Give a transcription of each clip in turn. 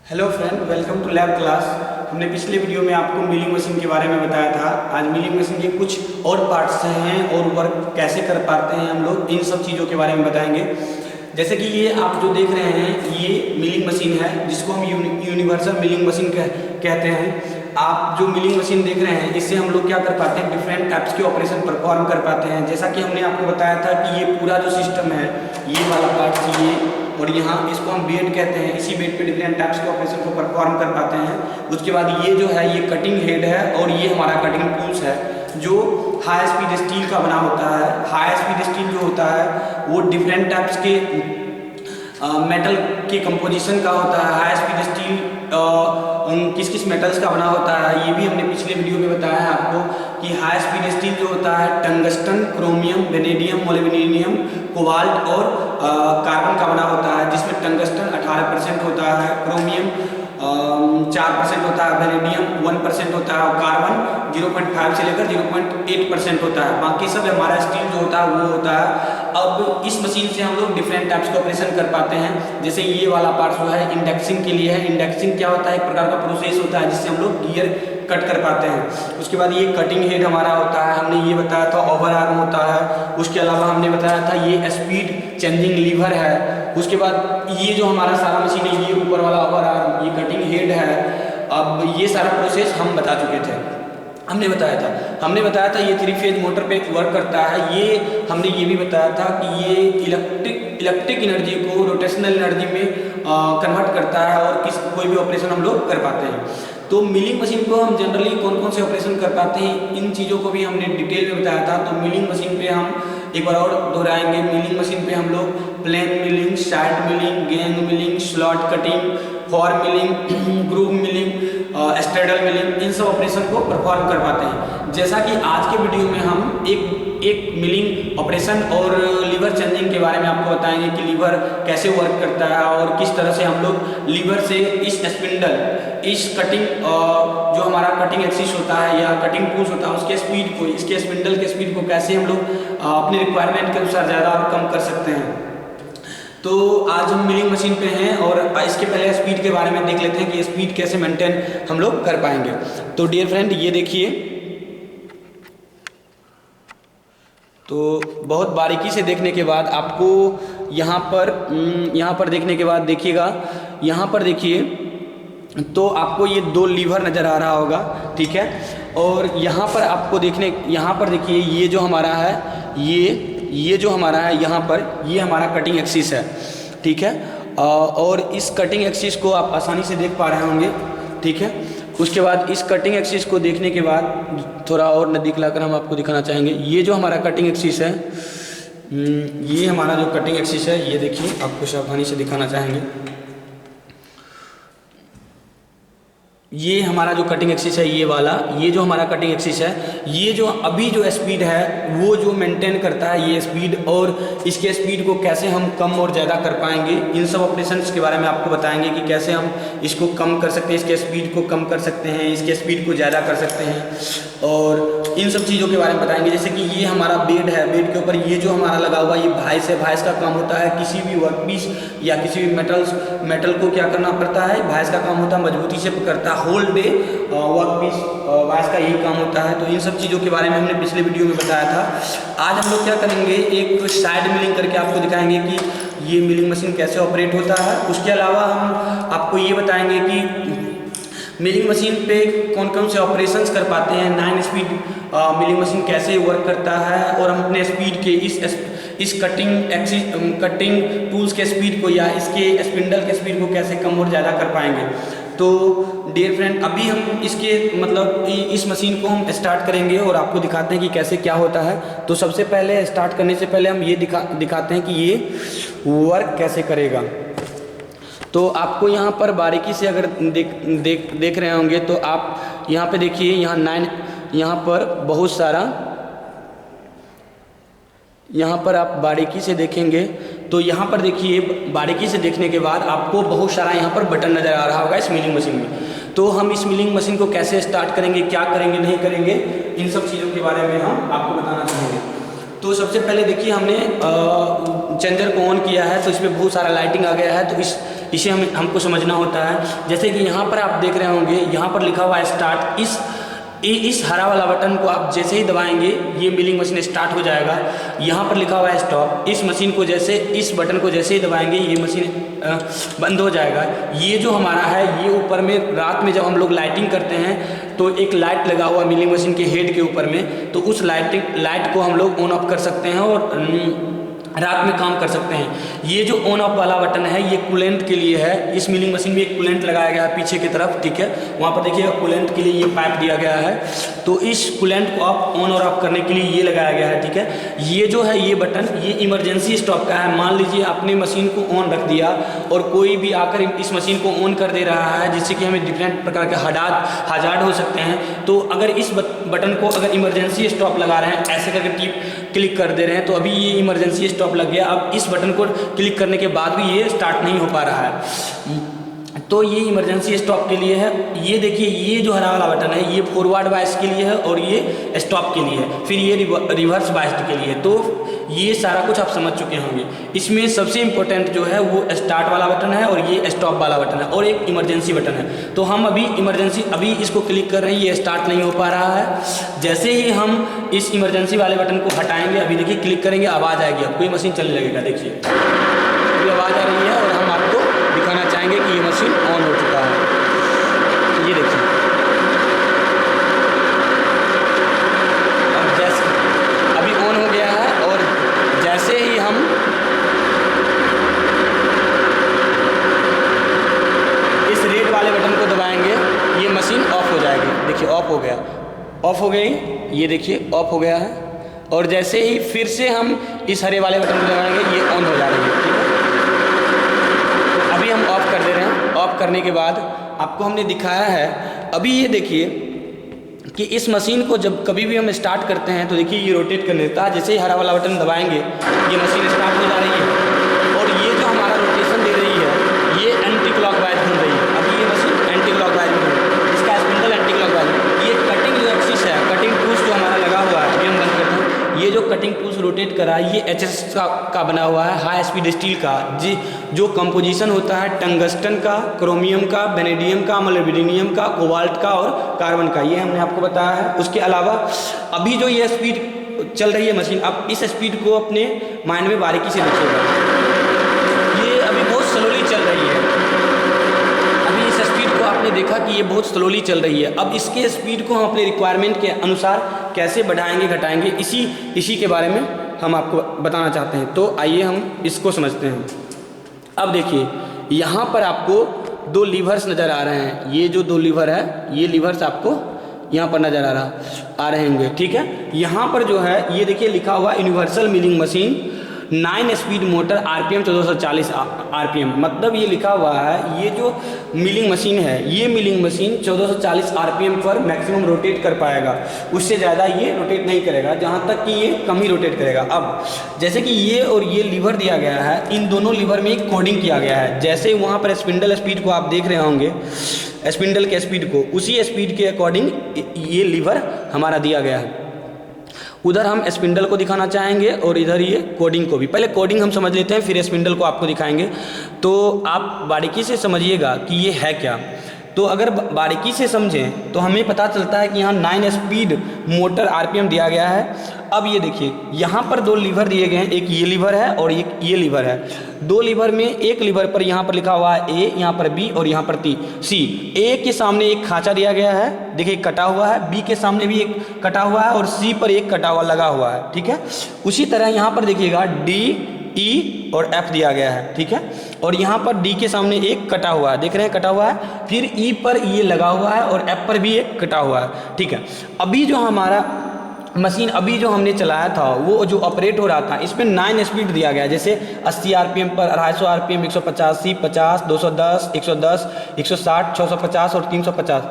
Hello friend, welcome to lab class. हमने पिछले video में आपको मिलिंग मशीन के बारे में बताया था। आज मिलिंग मशीन के कुछ और पार्ट्स हैं और वर्क कैसे कर पाते हैं हम लोग, इन सब चीज़ों के बारे में बताएंगे। जैसे कि ये आप जो देख रहे हैं, ये मिलिंग मशीन है जिसको हम यूनिवर्सल मिलिंग मशीन कहते हैं। आप जो मिलिंग मशीन देख रहे हैं, इससे हम लोग क्या कर पाते हैं, डिफरेंट टाइप्स के ऑपरेशन परफॉर्म कर पाते हैं। जैसा कि हमने आपको बताया था कि ये पूरा जो सिस्टम है, ये वाला पार्ट चाहिए और यहाँ इसको हम बेड कहते हैं। इसी बेड पे डिफरेंट टाइप्स के ऑपरेशन को परफॉर्म कर पाते हैं। उसके बाद ये जो है, ये कटिंग हेड है और ये हमारा कटिंग टूल्स है जो हाई स्पीड स्टील का बना होता है। हाई स्पीड स्टील जो होता है वो डिफरेंट टाइप्स के मेटल के कंपोजिशन का होता है। हाई स्पीड स्टील किस किस मेटल्स का बना होता है, ये भी हमने पिछले वीडियो में बताया है आपको कि हाई स्पीड स्टील जो होता है tungsten, chromium, vanadium, molybdenum, cobalt और कार्बन का बना होता है। जिसमें टंगस्टन 18% होता है, क्रोमियम 4% होता है, वेनेडियम 1% होता है और कार्बन 0.5 से लेकर 0.8% होता है। बाकी सब हमारा स्टील जो होता है वो होता है। अब इस मशीन से हम लोग डिफरेंट टाइप्स के ऑपरेशन कर पाते हैं। जैसे ये वाला पार्ट जो है इंडेक्सिंग के लिए है। इंडेक्सिंग क्या होता है, एक प्रकार का प्रोसेस होता है जिससे हम लोग गियर कट कर पाते हैं। उसके बाद ये कटिंग हेड हमारा होता है, हमने ये बताया था ओवर आर्म होता है। उसके अलावा हमने बताया था ये स्पीड चेंजिंग लीवर है। उसके बाद ये जो हमारा सारा मशीन है, ये ऊपर वाला ओवर आर्म, ये कटिंग हेड है। अब ये सारा प्रोसेस हम बता चुके थे, हमने बताया था ये 3 फेज मोटर पे वर्क करता है। ये हमने ये भी बताया था कि ये इलेक्ट्रिक एनर्जी को रोटेशनल एनर्जी में कन्वर्ट करता है और कोई भी ऑपरेशन हम लोग कर पाते हैं। तो मिलिंग मशीन को हम जनरली कौन कौन से ऑपरेशन कर पाते हैं, इन चीज़ों को भी हमने डिटेल में बताया था। तो मिलिंग मशीन पे हम एक बार और दोहराएंगे। मिलिंग मशीन पे हम लोग plane milling, side milling, gang milling, slot cutting, form milling, groove milling, straddle milling, इन सब ऑपरेशन को परफॉर्म कर पाते हैं। जैसा कि आज के वीडियो में हम एक मिलिंग ऑपरेशन और लीवर चेंजिंग के बारे में आपको बताएंगे कि लीवर कैसे वर्क करता है और किस तरह से हम लोग लीवर से इस स्पिंडल, इस कटिंग जो हमारा कटिंग एक्सिस होता है या कटिंग टूल्स होता है, उसके स्पीड को, इसके स्पिंडल के स्पीड को कैसे हम लोग अपने रिक्वायरमेंट के अनुसार ज़्यादा और कम कर सकते हैं। तो आज हम मिलिंग मशीन पे हैं और इसके पहले स्पीड के बारे में देख लेते हैं कि स्पीड कैसे मेंटेन हम लोग कर पाएंगे। तो डियर फ्रेंड, ये देखिए, तो बहुत बारीकी से देखने के बाद आपको यहाँ पर देखने के बाद देखिएगा, यहाँ पर देखिए तो आपको ये 2 लीवर नज़र आ रहा होगा, ठीक है। और यहाँ पर आपको यहाँ पर देखिए, ये जो हमारा है, ये जो हमारा है यहाँ पर, ये हमारा कटिंग एक्सिस है, ठीक है। और इस कटिंग एक्सिस को आप आसानी से देख पा रहे होंगे, ठीक है। उसके बाद इस कटिंग एक्सिस को देखने के बाद थोड़ा और नज़दीक लाकर हम आपको दिखाना चाहेंगे। ये जो हमारा कटिंग एक्सिस है, ये हमारा जो कटिंग एक्सिस है, ये देखिए, आपको सावधानी से दिखाना चाहेंगे। ये हमारा जो कटिंग एक्सिस है, ये वाला, ये जो हमारा कटिंग एक्सिस है, ये जो अभी जो स्पीड है वो जो मेंटेन करता है ये स्पीड, और इसके स्पीड को कैसे हम कम और ज़्यादा कर पाएंगे, इन सब ऑपरेशंस के बारे में आपको बताएंगे कि कैसे हम इसको कम कर सकते हैं, इसके स्पीड को कम कर सकते हैं, इसके स्पीड को ज़्यादा कर सकते हैं, और इन सब चीज़ों के बारे में बताएंगे। जैसे कि ये हमारा बेड है, बेड के ऊपर ये जो हमारा लगा हुआ, ये भाइस है। भाइस का काम होता है किसी भी वर्कपीस या किसी भी मेटल को क्या करना पड़ता है, भाइस का काम होता है मजबूती से पकड़ता है। होल डे वर्कपीस वाइस का यही काम होता है। तो इन सब चीज़ों के बारे में हमने पिछले वीडियो में बताया था। आज हम लोग क्या करेंगे, एक साइड मिलिंग करके आपको दिखाएंगे कि ये मिलिंग मशीन कैसे ऑपरेट होता है। उसके अलावा हम आपको ये बताएंगे कि मिलिंग मशीन पे कौन कौन से ऑपरेशंस कर पाते हैं, 9 स्पीड मिलिंग मशीन कैसे वर्क करता है, और हम अपने स्पीड के इस कटिंग टूल्स के स्पीड को या इसके स्पिंडल के स्पीड को कैसे कम और ज़्यादा कर पाएंगे। तो डियर फ्रेंड, अभी हम इसके मतलब इस मशीन को हम स्टार्ट करेंगे और आपको दिखाते हैं कि कैसे क्या होता है। तो सबसे पहले स्टार्ट करने से पहले हम ये दिखाते हैं कि ये वर्क कैसे करेगा। तो आपको यहाँ पर बारीकी से अगर देख रहे होंगे तो आप यहाँ पे देखिए, यहाँ पर बहुत सारा, यहाँ पर आप बारीकी से देखेंगे तो यहाँ पर देखिए, बारीकी से देखने के बाद आपको बहुत सारा यहाँ पर बटन नज़र आ रहा होगा इस मिलिंग मशीन में। तो हम इस मिलिंग मशीन को कैसे स्टार्ट करेंगे, क्या करेंगे, नहीं करेंगे, इन सब चीज़ों के बारे में हम आपको बताना चाहेंगे। तो सबसे पहले देखिए, हमने चेंजर को ऑन किया है तो इसमें बहुत सारा लाइटिंग आ गया है। तो इसे हमको समझना होता है। जैसे कि यहाँ पर आप देख रहे होंगे, यहाँ पर लिखा हुआ है स्टार्ट। इस हरा वाला बटन को आप जैसे ही दबाएंगे ये मिलिंग मशीन स्टार्ट हो जाएगा। यहाँ पर लिखा हुआ है स्टॉप। इस मशीन को जैसे इस बटन को जैसे ही दबाएंगे ये मशीन बंद हो जाएगा। ये जो हमारा है ये ऊपर में रात में जब हम लोग लाइटिंग करते हैं तो एक लाइट लगा हुआ मिलिंग मशीन के हेड के ऊपर में, तो उस लाइट को हम लोग ऑन ऑफ कर सकते हैं और रात में काम कर सकते हैं। ये जो ऑन ऑफ वाला बटन है ये कूलेंट के लिए है। इस मिलिंग मशीन में एक कूलेंट लगाया गया है पीछे की तरफ, ठीक है। वहाँ पर देखिएगा कूलेंट के लिए ये पाइप दिया गया है, तो इस कूलेंट को आप ऑन और ऑफ करने के लिए ये लगाया गया है, ठीक है। ये जो है ये बटन ये इमरजेंसी स्टॉप का है। मान लीजिए आपने मशीन को ऑन रख दिया और कोई भी आकर इस मशीन को ऑन कर दे रहा है, जिससे कि हमें डिफरेंट प्रकार के हजार्ड हो सकते हैं। तो अगर इस बटन को अगर इमरजेंसी स्टॉप लगा रहे हैं, ऐसे करके क्लिक कर दे रहे हैं, तो अभी ये इमरजेंसी स्टॉप लग गया। अब इस बटन को क्लिक करने के बाद भी ये स्टार्ट नहीं हो पा रहा है, तो ये इमरजेंसी स्टॉप के लिए है। ये देखिए ये जो हरा वाला बटन है ये फॉरवर्ड बाइस के लिए है और ये स्टॉप के लिए है, फिर ये रिवर्स बाइस के लिए। तो ये सारा कुछ आप समझ चुके होंगे। इसमें सबसे इम्पोर्टेंट जो है वो स्टार्ट वाला बटन है और ये स्टॉप वाला बटन है और एक इमरजेंसी बटन है। तो हम अभी इसको क्लिक कर रहे हैं, ये स्टार्ट नहीं हो पा रहा है। जैसे ही हम इस इमरजेंसी वाले बटन को हटाएंगे, अभी देखिए क्लिक करेंगे, आवाज़ आएगी, आपको ये मशीन चलने लगेगा। देखिए अभी आवाज़ आ रही है और हम आपको दिखाना चाहेंगे कि ये मशीन ऑन हो चुका है। ये देखिए अब जैसे अभी ऑन हो गया है और जैसे ही हम इस रेड वाले बटन को दबाएंगे ये मशीन ऑफ हो जाएगी। देखिए ऑफ हो गया, ऑफ हो गई, ये देखिए ऑफ हो गया है। और जैसे ही फिर से हम इस हरे वाले बटन को दबाएंगे ये ऑन हो जा रही है, ठीक है। अभी हम ऑफ कर दे रहे हैं। ऑफ करने के बाद आपको हमने दिखाया है, अभी ये देखिए कि इस मशीन को जब कभी भी हम स्टार्ट करते हैं तो देखिए ये रोटेट करने देता है। जैसे ही हरा वाला बटन दबाएंगे ये मशीन स्टार्ट हो जा रही है और ये जो हमारा रोटेशन दे रही है ये एंटी क्लॉकवाइज घूम रही है। अभी ये मशीन एंटी क्लॉकवाइज में घूम, इसका स्पिंडल एंटी क्लॉकवाइज। ये कटिंग जो एक्सिस है, कटिंग टूल्स जो हमारा लगा हुआ है, ये हम बंद करते हैं। ये जो कटिंग टूल्स रोटेट कर रहा है ये HS का बना हुआ है, हाई स्पीड स्टील का। जो कंपोजिशन होता है टंगस्टन का, क्रोमियम का, वेनेडियम का, मोलिब्डेनम का, कोबाल्ट का और कार्बन का, ये हमने आपको बताया है। उसके अलावा अभी जो ये स्पीड चल रही है मशीन, अब इस स्पीड को अपने माइंड में बारीकी से देखिएगा। ये अभी बहुत स्लोली चल रही है। अभी इस स्पीड को आपने देखा कि ये बहुत स्लोली चल रही है। अब इसके स्पीड को हम अपने रिक्वायरमेंट के अनुसार कैसे बढ़ाएंगे घटाएंगे, इसी के बारे में हम आपको बताना चाहते हैं। तो आइए हम इसको समझते हैं। अब देखिए यहाँ पर आपको दो लीवर्स नज़र आ रहे हैं। ये जो दो लीवर है ये लीवर्स आपको यहाँ पर नज़र आ रहे होंगे, ठीक है। यहाँ पर जो है ये देखिए लिखा हुआ universal milling machine 9 speed motor RPM 1440 RPM, मतलब ये लिखा हुआ है ये जो मिलिंग मशीन है ये मिलिंग मशीन 1440 RPM पर मैक्सिमम रोटेट कर पाएगा। उससे ज़्यादा ये रोटेट नहीं करेगा, जहाँ तक कि ये कम ही रोटेट करेगा। अब जैसे कि ये और ये लीवर दिया गया है, इन दोनों लीवर में एक कोडिंग किया गया है। जैसे वहाँ पर स्पिंडल स्पीड को आप देख रहे होंगे, स्पिंडल के स्पीड को, उसी स्पीड के अकॉर्डिंग ये लीवर हमारा दिया गया है। उधर हम स्पिंडल को दिखाना चाहेंगे और इधर ये कोडिंग को भी। पहले कोडिंग हम समझ लेते हैं, फिर स्पिंडल को आपको दिखाएंगे। तो आप बारीकी से समझिएगा कि ये है क्या। तो अगर बारीकी से समझें तो हमें पता चलता है कि यहाँ 9 स्पीड मोटर RPM दिया गया है। अब ये देखिए यहाँ पर दो लीवर दिए गए हैं, एक ये लीवर है और एक ये लीवर है। दो लीवर में एक लीवर पर यहाँ पर लिखा हुआ है A, यहाँ पर B और यहाँ पर C। A के सामने एक खांचा दिया गया है, देखिए कटा हुआ है, B के सामने भी एक कटा हुआ है और C पर एक कटा हुआ लगा हुआ है, ठीक है। उसी तरह यहाँ पर देखिएगा D, E और F दिया गया है, ठीक है। और यहाँ पर D के सामने एक कटा हुआ है, देख रहे हैं कटा हुआ है, फिर E पर ये लगा हुआ है और F पर भी एक कटा हुआ है, ठीक है। अभी जो हमारा मशीन अभी जो हमने चलाया था वो जो ऑपरेट हो रहा था इसमें 9 स्पीड दिया गया है। जैसे 80 RPM पर 250 RPM, 185, 50, 210, 110, 160, 650 और 350,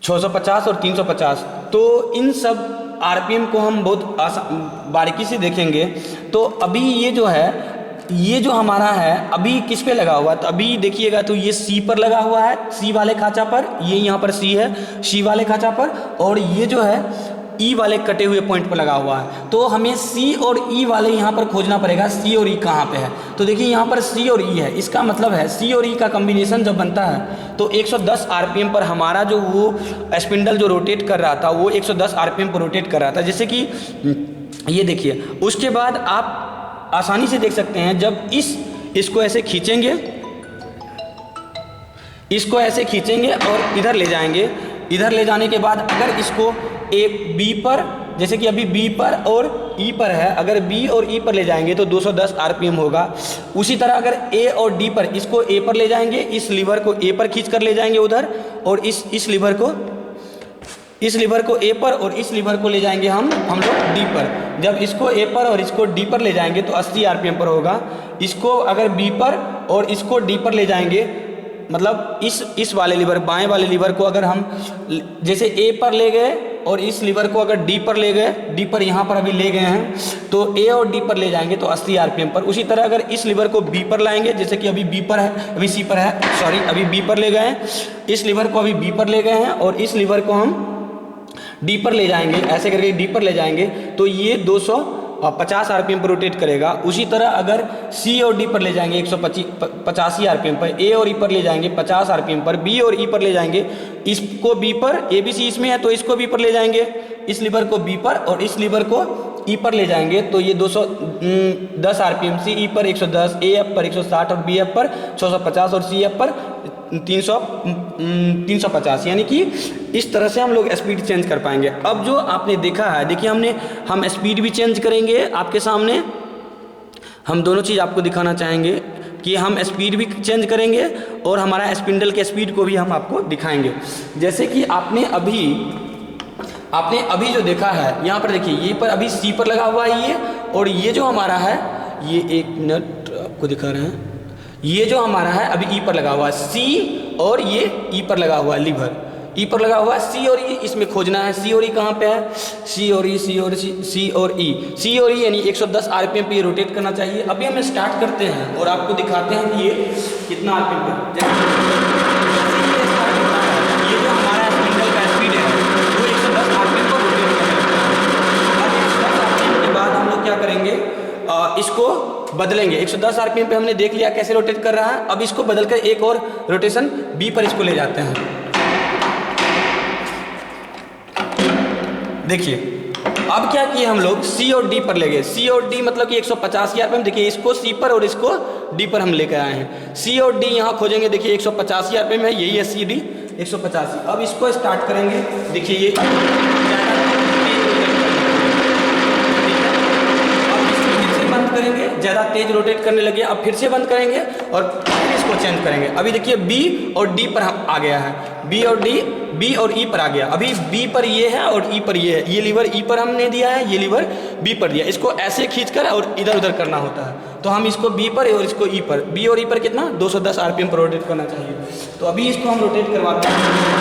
650 और 350। तो इन सब RPM को हम बहुत बारीकी से देखेंगे। तो अभी ये जो है ये जो हमारा है अभी किस पे लगा हुआ है, तो अभी देखिएगा तो ये C पर लगा हुआ है, C वाले खांचा पर, ये यहाँ पर C है, C वाले खांचा पर। और ये जो है ई वाले कटे हुए पॉइंट पर लगा हुआ है, तो हमें सी और ई वाले यहाँ पर खोजना पड़ेगा, सी और ई कहाँ पे है। तो देखिए यहाँ पर सी और ई है, इसका मतलब है सी और ई का कॉम्बिनेशन जब बनता है तो 110 आरपीएम पर हमारा जो वो स्पिंडल जो रोटेट कर रहा था वो 110 आरपीएम पर रोटेट कर रहा था, जैसे कि ये देखिए। उसके बाद आप आसानी से देख सकते हैं, जब इसको ऐसे खींचेंगे, इसको ऐसे खींचेंगे और इधर ले जाएंगे, इधर ले जाने के बाद अगर इसको एक बी पर, जैसे कि अभी बी पर और ई पर है, अगर बी और ई पर ले जाएंगे तो 210 आरपीएम होगा। उसी तरह अगर ए और डी पर, इसको ए पर ले जाएंगे, इस लीवर को ए पर खींच कर ले जाएंगे उधर, और इस लीवर को ए पर और इस लीवर को ले जाएंगे हम लोग डी पर। जब इसको ए पर और इसको डी पर ले जाएंगे तो 80 आरपीएम पर होगा। इसको अगर बी पर और इसको डी पर ले जाएंगे, मतलब इस वाले लीवर, बाएं वाले लीवर को अगर हम जैसे ए पर ले गए और इस लीवर को अगर डी पर ले गए, डी पर यहाँ पर अभी ले गए हैं, तो ए और डी पर ले जाएंगे तो 80 आरपीएम पर। उसी तरह अगर इस लीवर को बी पर लाएंगे, जैसे कि अभी बी पर है, अभी सी पर है, सॉरी अभी बी पर ले गए हैं, इस लीवर को अभी बी पर ले गए हैं और इस लीवर को हम डी पर ले जाएंगे, ऐसे करके डी पर ले जाएंगे तो ये 250 आरपीएम पर रोटेट करेगा। उसी तरह अगर सी और डी पर ले जाएंगे 185 आरपीएम पर, ए और ई पर ले जाएंगे 50 आरपीएम पर, बी और ई पर ले जाएंगे, इसको बी पर, ए बी सी इसमें है तो इसको बी पर ले जाएंगे, इस लीवर को बी पर और इस लीवर को ई पर ले जाएंगे तो ये 210 आरपीएम, सी ई पर 110, ए एफ पर 160 और बी एफ पर 650 और सी एफ पर 350, यानी कि इस तरह से हम लोग स्पीड चेंज कर पाएंगे। अब जो आपने देखा है, देखिए हम स्पीड भी चेंज करेंगे आपके सामने, हम दोनों चीज़ आपको दिखाना चाहेंगे कि हम स्पीड भी चेंज करेंगे और हमारा स्पिंडल के स्पीड को भी हम आपको दिखाएंगे। जैसे कि आपने अभी जो देखा है, यहाँ पर देखिए, ये पर अभी सी पर लगा हुआ है ये, और ये जो हमारा है, ये 1 मिनट आपको दिखा रहे हैं, ये जो हमारा है अभी ई पर लगा हुआ है, सी और ये ई पर लगा हुआ है, लीवर ई पर लगा हुआ है, सी और ई इसमें खोजना है। सी और ई कहाँ पे है, सी और ई, सी और सी, सी और ई, सी और ई यानी 110 आरपीएम पे ये रोटेट करना चाहिए। अभी हम स्टार्ट करते हैं और आपको दिखाते हैं कि ये कितना आरपीएम पर, ये जो हमारा स्पिंडल का स्पीड है वो 110 आरपीएम पर रोटेट करेगा। अब 110 आरपीएम के बाद हम लोग क्या करेंगे, इसको बदलेंगे। 110 आरपीएम पे हमने देख लिया कैसे रोटेट कर रहा है, अब इसको बदलकर एक और रोटेशन बी पर इसको ले जाते हैं। देखिए अब क्या किए हम लोग, सी और डी पर ले गए, सी और डी मतलब कि 185 आरपीएम। देखिए इसको सी पर और इसको डी पर हम लेकर आए हैं, सी और डी यहाँ खोजेंगे, देखिए 185 आरपीएम है, यही है सी डी 185। अब इसको स्टार्ट करेंगे, देखिए ये करेंगे, ज़्यादा तेज रोटेट करने लगे, अब फिर से बंद करेंगे और फिर इसको चेंज करेंगे। अभी देखिए बी और डी पर आ गया है, बी और डी, बी और ई पर आ गया। अभी बी पर ये है और ई पर ये है, ये लीवर ई पर हमने दिया है, ये लीवर बी पर दिया। इसको ऐसे खींचकर और इधर उधर करना होता है, तो हम इसको बी पर और इसको ई पर, बी और ई पर कितना 210 आरपीएम पर रोटेट करना चाहिए। तो अभी इसको हम रोटेट करवाते हैं,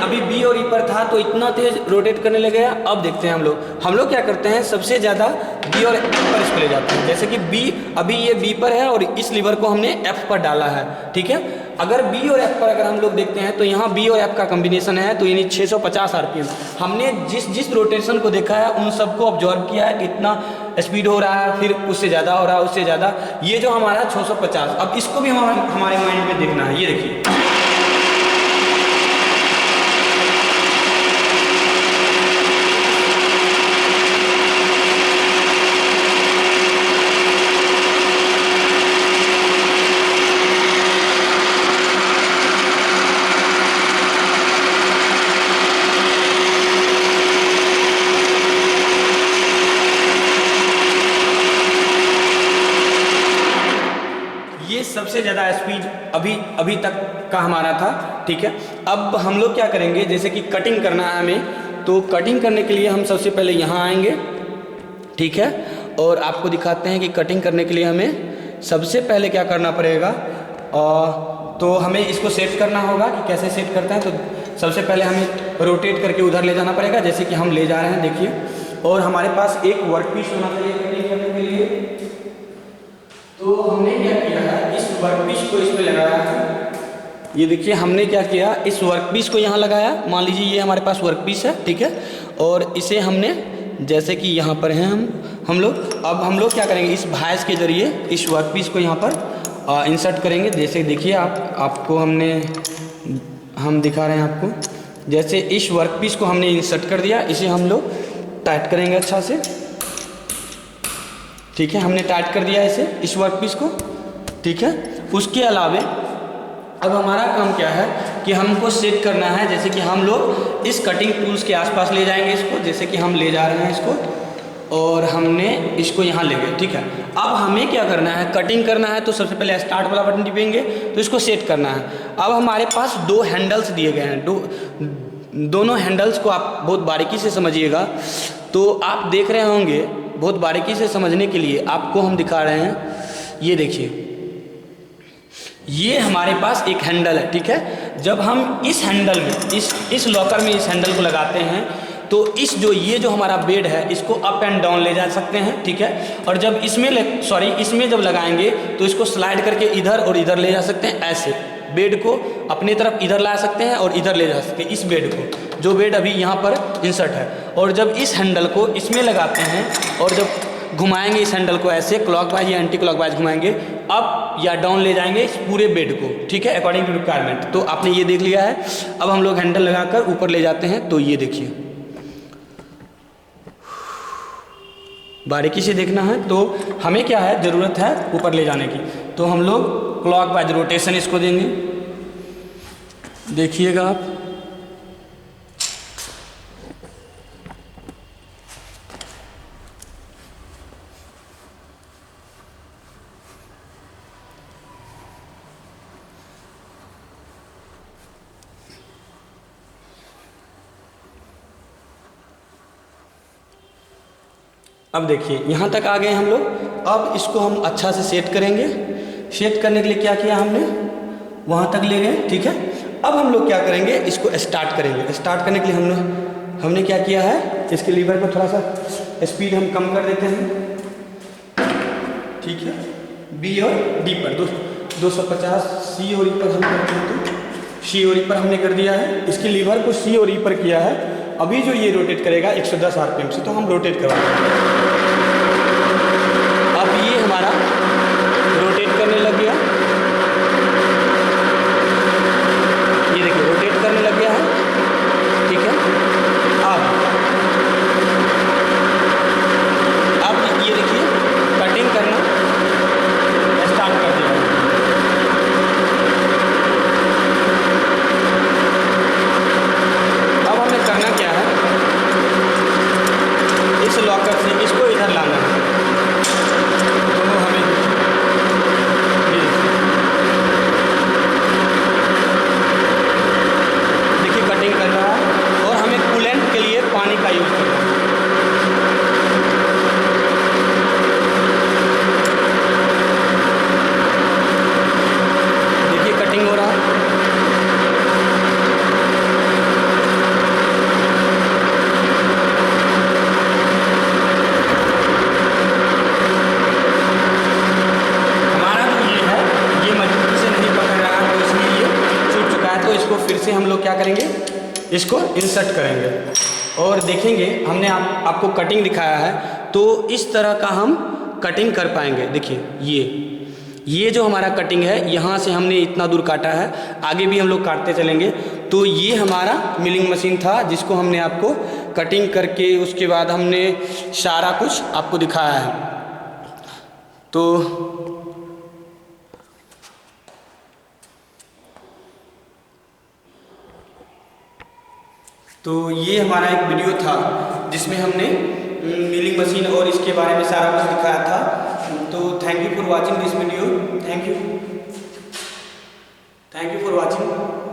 अभी बी और ई पर था तो इतना तेज रोटेट करने लगे। अब देखते हैं हम लोग क्या करते हैं, सबसे ज़्यादा बी और एफ पर इसको ले जाते हैं। जैसे कि बी, अभी ये बी पर है और इस लीवर को हमने एफ पर डाला है, ठीक है। अगर बी और एफ पर अगर हम लोग देखते हैं तो यहाँ बी और एफ का कॉम्बिनेशन है, तो यानी 650 आरपीएम। हमने जिस रोटेशन को देखा है उन सबको ऑब्जर्व किया है, कितना स्पीड हो रहा है, फिर उससे ज़्यादा हो रहा है, उससे ज़्यादा, ये जो हमारा 650। अब इसको भी हमारे माइंड में देखना है, ये देखिए सबसे ज़्यादा स्पीड अभी तक का हमारा था, ठीक है। अब हम लोग क्या करेंगे, जैसे कि कटिंग करना है हमें, तो कटिंग करने के लिए हम सबसे पहले यहाँ आएंगे, ठीक है, और आपको दिखाते हैं कि कटिंग करने के लिए हमें सबसे पहले क्या करना पड़ेगा। तो हमें इसको सेट करना होगा कि कैसे सेट करते हैं। तो सबसे पहले हमें रोटेट करके उधर ले जाना पड़ेगा, जैसे कि हम ले जा रहे हैं, देखिए। और हमारे पास एक वर्क पीस होना चाहिए कटिंग करने के लिए। तो हमने क्या किया है, इस वर्क पीस को इसमें लगाया है, ये देखिए हमने क्या किया, इस वर्कपीस को यहाँ लगाया। मान लीजिए ये हमारे पास वर्कपीस है, ठीक है, और इसे हमने जैसे कि यहाँ पर हैं हम लोग, अब हम लोग क्या करेंगे, इस भाइस के ज़रिए इस वर्कपीस को यहाँ पर इंसर्ट करेंगे। जैसे देखिए आपको हम दिखा रहे हैं आपको, जैसे इस वर्कपीस को हमने इंसर्ट कर दिया, इसे हम लोग टाइट करेंगे अच्छा से, ठीक है। हमने टाइट कर दिया इसे, इस वर्कपीस को, ठीक है। उसके अलावे अब हमारा काम क्या है कि हमको सेट करना है, जैसे कि हम लोग इस कटिंग टूल्स के आसपास ले जाएंगे इसको, जैसे कि हम ले जा रहे हैं इसको और हमने इसको यहाँ ले गए, ठीक है। अब हमें क्या करना है, कटिंग करना है, तो सबसे पहले स्टार्ट वाला बटन टिपेंगे तो इसको सेट करना है। अब हमारे पास 2 हैंडल्स दिए गए हैं, दोनों हैंडल्स को आप बहुत बारीकी से समझिएगा। तो आप देख रहे होंगे, बहुत बारीकी से समझने के लिए आपको हम दिखा रहे हैं। ये देखिए, ये हमारे पास एक हैंडल है, ठीक है। जब हम इस हैंडल में इस लॉकर में इस हैंडल को लगाते हैं तो ये जो हमारा बेड है इसको अप एंड डाउन ले जा सकते हैं, ठीक है। और जब इसमें जब लगाएंगे तो इसको स्लाइड करके इधर और इधर ले जा सकते हैं। ऐसे बेड को अपनी तरफ इधर ला सकते हैं और इधर ले जा सकते हैं, इस बेड को, जो बेड अभी यहाँ पर इंसर्ट है। और जब इस हैंडल को इसमें लगाते हैं और जब घुमाएंगे इस हैंडल को ऐसे क्लॉकवाइज या एंटी क्लॉकवाइज घुमाएंगे, अप या डाउन ले जाएंगे इस पूरे बेड को, ठीक है, अकॉर्डिंग टू रिक्वायरमेंट। तो आपने ये देख लिया है। अब हम लोग हैंडल लगाकर ऊपर ले जाते हैं, तो ये देखिए, बारीकी से देखना है। तो हमें क्या है, ज़रूरत है ऊपर ले जाने की, तो हम लोग क्लॉकवाइज रोटेशन इसको देंगे। देखिएगा आप, अब देखिए यहाँ तक आ गए हम लोग। अब इसको हम अच्छा से सेट करेंगे। सेट करने के लिए क्या किया हमने, वहाँ तक ले गए, ठीक है। अब हम लोग क्या करेंगे, इसको स्टार्ट करेंगे। स्टार्ट करने के लिए हमने क्या किया है, इसके लीवर पर थोड़ा सा स्पीड हम कम कर देते हैं, ठीक है। बी और डी पर 250 सी और ई पर हम करते हैं, तो सी और ई पर हमने कर दिया है। इसके लीवर को सी और ई पर किया है। अभी जो ये रोटेट करेगा 110 आरपीएम से, तो हम रोटेट करवाएंगे। अब ये हमारा रोटेट करने लग गया, ये देखिए रोटेट करने लग गया है, ठीक है। अब ये देखिए कटिंग करना स्टार्ट कर दिया। अब हमें करना क्या है, इस लॉकर से इसको इधर लाना है। दोनों हमें देखिए कटिंग कर रहा है और हमें कूलेंट के लिए पानी का यूज़ करना है। देखिए कटिंग हो रहा है। इसको फिर से हम लोग क्या करेंगे, इसको इंसर्ट करेंगे और देखेंगे। हमने आपको कटिंग दिखाया है, तो इस तरह का हम कटिंग कर पाएंगे। देखिए ये जो हमारा कटिंग है, यहाँ से हमने इतना दूर काटा है, आगे भी हम लोग काटते चलेंगे। तो ये हमारा मिलिंग मशीन था, जिसको हमने आपको कटिंग करके उसके बाद हमने सारा कुछ आपको दिखाया है। तो ये हमारा एक वीडियो था जिसमें हमने मिलिंग मशीन और इसके बारे में सारा कुछ दिखाया था। तो thank you for watching this video. Thank you for watching.